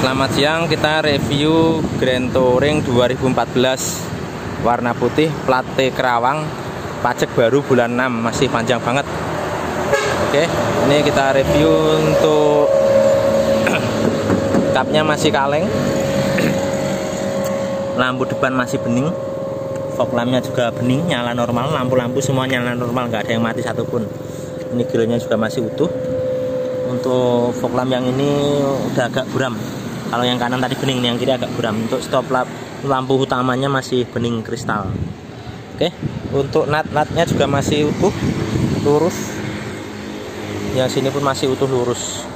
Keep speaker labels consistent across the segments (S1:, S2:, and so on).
S1: Selamat siang, kita review Grand Touring 2014 warna putih, plat T Kerawang, pajak baru bulan 6, masih panjang banget. Oke, ini kita review untuk kapnya masih kaleng, lampu depan masih bening, fog lampnya juga bening, nyala normal, lampu-lampu semua nyala normal, nggak ada yang mati satupun. Ini grillnya juga masih utuh. Untuk fog lamp yang ini udah agak buram. Kalau yang kanan tadi bening, yang kiri agak buram. Untuk stop lampu utamanya masih bening kristal. Oke, untuk nat-natnya juga masih utuh, lurus. Yang sini pun masih utuh, lurus.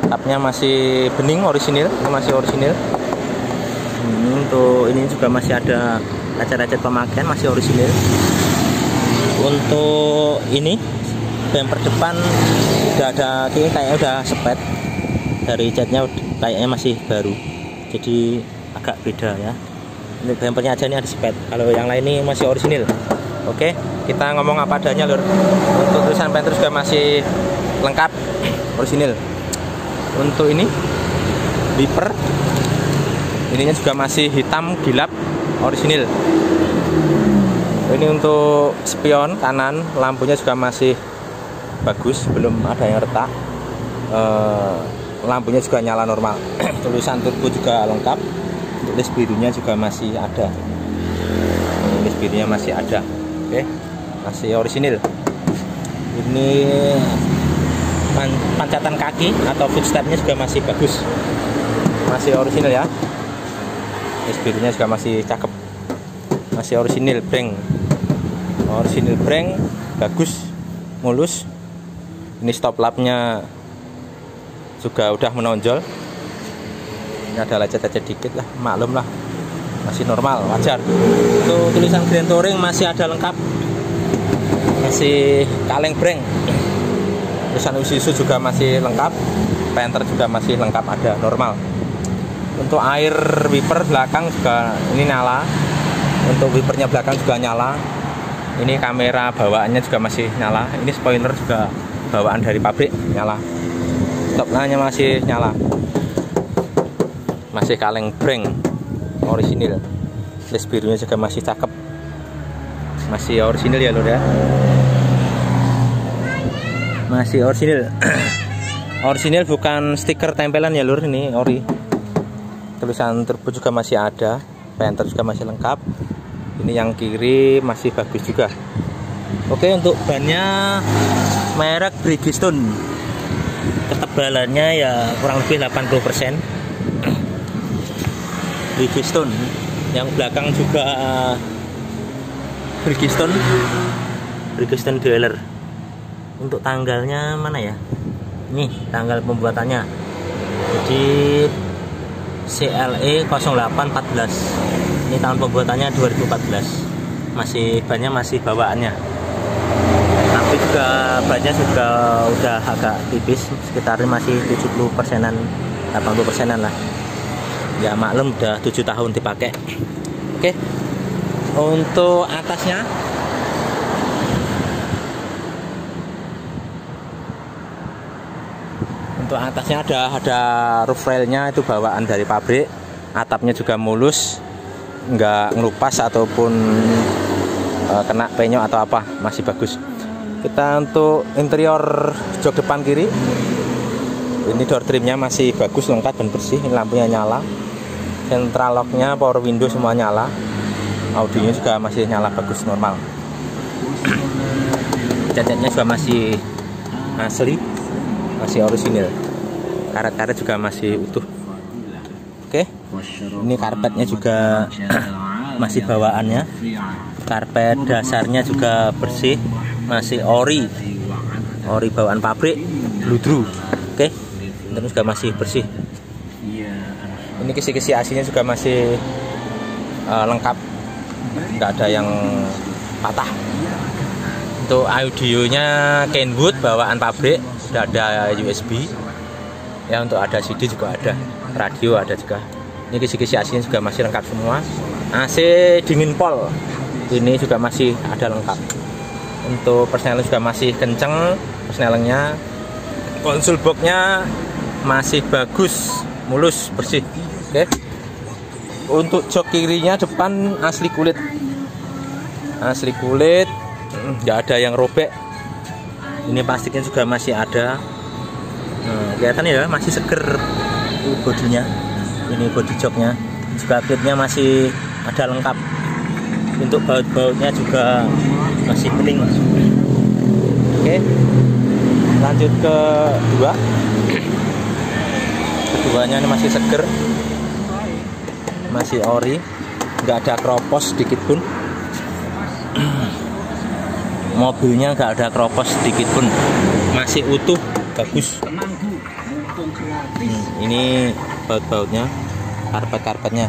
S1: Kapnya masih bening, orisinil, masih orisinil. Untuk ini juga masih ada lecet-lecet pemakaian, masih orisinil. Untuk ini bumper depan udah ada, kayaknya udah sepet. Dari catnya kayaknya masih baru, jadi agak beda ya. Ini bumpernya aja, ini ada spet. Kalau yang lain ini masih orisinil. Oke, kita ngomong apa adanya lur. Untuk tulisan Panther juga masih lengkap, orisinil. Untuk ini wiper, ininya juga masih hitam gilap, orisinil. Ini untuk spion kanan, lampunya juga masih bagus, belum ada yang retak. Lampunya juga nyala normal. Tulisan turbo juga lengkap. Untuk list birunya juga masih ada. List birunya masih ada. Oke, masih orisinil. Ini pancatan kaki atau footstepnya juga masih bagus, masih orisinil ya. List birunya juga masih cakep, masih orisinil. Breng, orisinil breng, bagus, mulus. Ini stop lampnya juga udah menonjol. Ini ada lecet-lecet dikit lah, maklum lah, masih normal, wajar. Untuk tulisan Grand Touring masih ada lengkap, masih kaleng breng. Tulisan Isuzu juga masih lengkap, Panther juga masih lengkap, ada normal. Untuk air wiper belakang juga ini nyala. Untuk wipernya belakang juga nyala. Ini kamera bawaannya juga masih nyala. Ini spoiler juga bawaan dari pabrik nyala. Top lampnya masih nyala, masih kaleng breng, orisinil. List birunya juga masih cakep, masih orisinil ya lur ya, masih orisinil. Orisinil, bukan stiker tempelan ya lur, ini ori. Tulisan turbo juga masih ada, Panther juga masih lengkap. Ini yang kiri masih bagus juga. Oke, untuk bannya merek Bridgestone. Ketebalannya ya kurang lebih 80%. Bridgestone. Yang belakang juga Bridgestone dealer. Untuk tanggalnya mana ya? Nih tanggal pembuatannya. Jadi CLE 0814. Ini tahun pembuatannya 2014. Masih bannya masih bawaannya. Tapi juga bannya juga udah agak tipis, sekitar masih 70%-an, 80%-an lah. Ya maklum udah 7 tahun dipakai. Oke. Untuk atasnya ada roof railnya, itu bawaan dari pabrik. Atapnya juga mulus, nggak ngelupas ataupun kena penyok atau apa, masih bagus. Kita untuk interior jok depan kiri, ini door trimnya masih bagus, lengkap dan bersih. Ini lampunya nyala, central locknya, power window semua nyala, audionya juga masih nyala bagus, normal. Cat-catnya juga masih asli, masih orisinil. Karet-karet juga masih utuh. Oke, ini karpetnya juga masih bawaannya. Karpet dasarnya juga bersih, masih ori bawaan pabrik, bludru. Oke, terus juga masih bersih. Ini kisi-kisi AC-nya juga masih lengkap, nggak ada yang patah. Untuk audionya Kenwood bawaan pabrik, sudah ada USB ya. Untuk ada CD juga ada, radio ada juga. Ini kisi-kisi AC-nya juga masih lengkap semua. AC dingin pol ini juga masih ada lengkap. Untuk persneling juga masih kenceng persnelingnya. Konsol boxnya masih bagus, mulus, bersih. Oke. Untuk jok kirinya depan asli kulit, nggak ada yang robek. Ini plastiknya juga masih ada. Kelihatan ya, masih seger bodinya. Ini bodi joknya, juga klipnya masih ada lengkap. Untuk baut-bautnya juga masih bening. Oke, lanjut ke keduanya ini masih seger, masih ori, nggak ada keropos sedikit pun. Mobilnya nggak ada keropos sedikit pun, masih utuh, bagus. Ini baut-bautnya, karpet-karpetnya.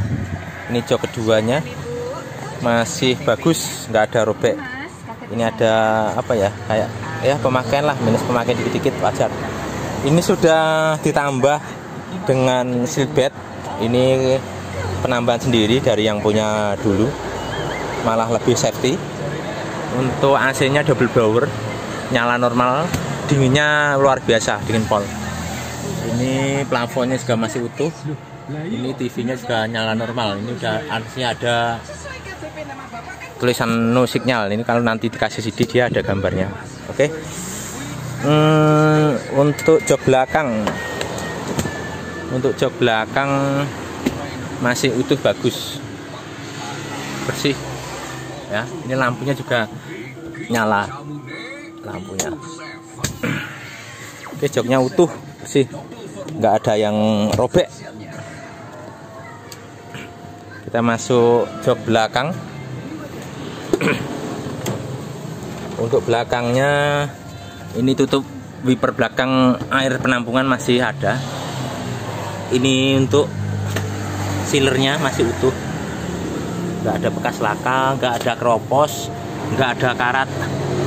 S1: Ini jok keduanya masih bagus, nggak ada robek. Ini ada apa ya, kayak ya pemakaian lah, minus pemakaian dikit-dikit, wajar. Ini sudah ditambah dengan seatbelt. Ini penambahan sendiri dari yang punya dulu, malah lebih safety. Untuk AC-nya double blower, nyala normal, dinginnya luar biasa, dingin pol. Ini plafonnya juga masih utuh. Ini TV-nya juga nyala normal. Ini udah artinya ada tulisan no signal. Ini kalau nanti dikasih CD dia ada gambarnya. Oke. Untuk jok belakang masih utuh, bagus, bersih ya. Ini lampunya juga nyala lampunya. Oke, joknya utuh, bersih, nggak ada yang robek. Kita masuk jok belakang. Untuk belakangnya ini tutup wiper belakang, air penampungan masih ada. Ini untuk sealernya masih utuh, nggak ada bekas laka, nggak ada keropos, nggak ada karat.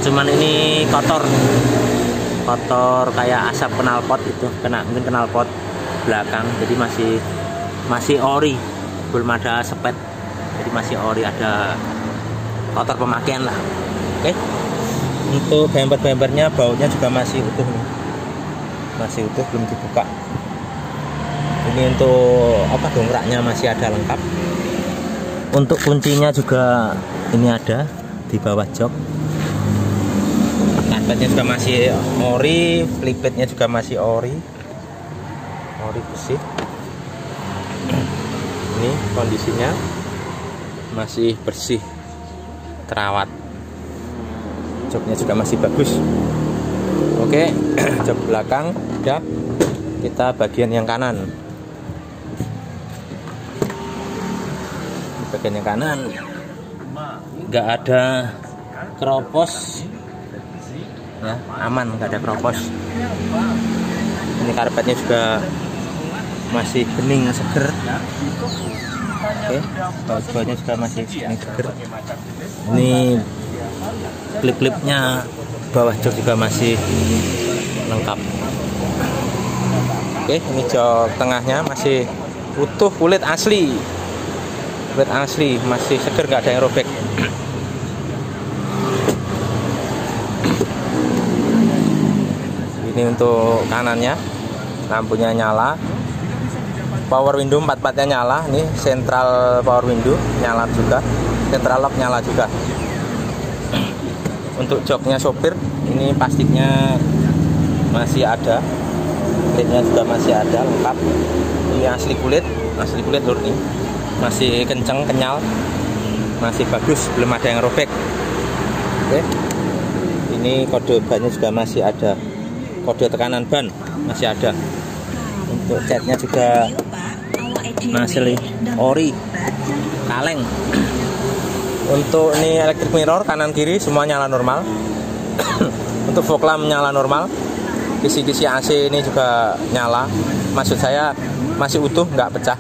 S1: Cuman ini kotor kayak asap knalpot itu, mungkin knalpot belakang. Jadi masih ori, belum ada sepet. Jadi masih ori, ada kotor pemakaian lah. Oke. Untuk bumpernya, bautnya juga masih utuh nih. Masih utuh, belum dibuka. Ini untuk apa, dongkraknya masih ada lengkap. Untuk kuncinya juga ini ada di bawah jok. Karpetnya juga masih ori, flipetnya juga masih ori bersih. Ini kondisinya masih bersih, terawat. Joknya juga masih bagus. Oke, jok belakang udah. Kita bagian yang kanan. Bagian yang kanan nggak ada keropos ya, aman, nggak ada keropos. Ini karpetnya juga masih bening, seger. Oke, baut-bautnya juga masih bening, seger. Ini klip-klipnya bawah jok juga masih lengkap. Oke, ini jok tengahnya masih utuh, kulit asli, masih seger, nggak ada yang robek. Ini untuk kanannya, lampunya nyala, power window 4-4-nya nyala. Ini central power window nyala juga, central lock nyala juga. Untuk joknya sopir, ini plastiknya masih ada, kulitnya juga masih ada, lengkap. Ini asli kulit lur nih, masih kenceng, kenyal, masih bagus, belum ada yang robek. Oke, ini kode bannya juga masih ada, kode tekanan ban masih ada. Untuk catnya juga masih ori, kaleng. Untuk ini electric mirror kanan kiri semua nyala normal. Untuk fog lamp nyala normal. Kisi-kisi AC ini juga nyala, maksud saya masih utuh, nggak pecah.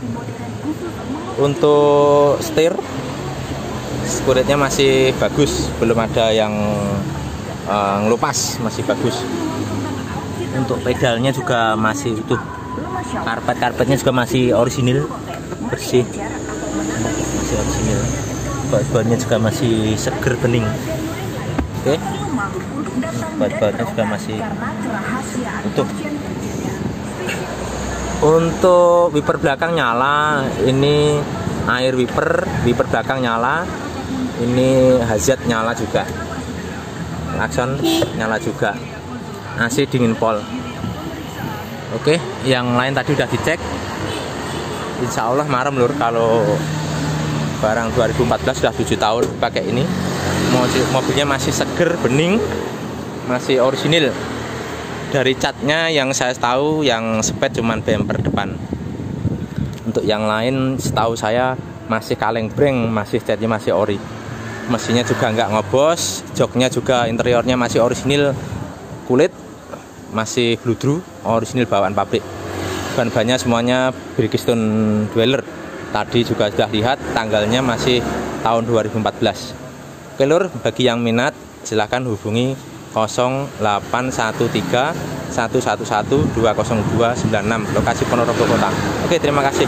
S1: Untuk setir, kulitnya masih bagus, belum ada yang ngelupas, masih bagus. Untuk pedalnya juga masih utuh, karpetnya juga masih orisinil, bersih, masih orisinil. Baut-bautnya juga masih seger, bening. Oke, baut-bautnya juga masih utuh. Untuk wiper belakang nyala, ini air wiper belakang nyala, ini hazard nyala juga, klakson nyala juga, AC dingin pol. Oke, yang lain tadi udah dicek. Insya Allah marem lur kalau barang 2014 sudah 7 tahun pakai ini. Mobilnya masih seger, bening, masih orisinil. Dari catnya yang saya tahu yang spet cuman bumper depan. Untuk yang lain setahu saya masih kaleng breng, masih catnya masih ori. Mesinnya juga nggak ngobos, joknya juga interiornya masih orisinil kulit, masih bludru, orisinil bawaan pabrik. Ban-bannya semuanya Bridgestone Dweller. Tadi juga sudah lihat tanggalnya masih tahun 2014. Oke lur, bagi yang minat silahkan hubungi 0813 111 20296, lokasi Ponorogo Kota. Oke, terima kasih.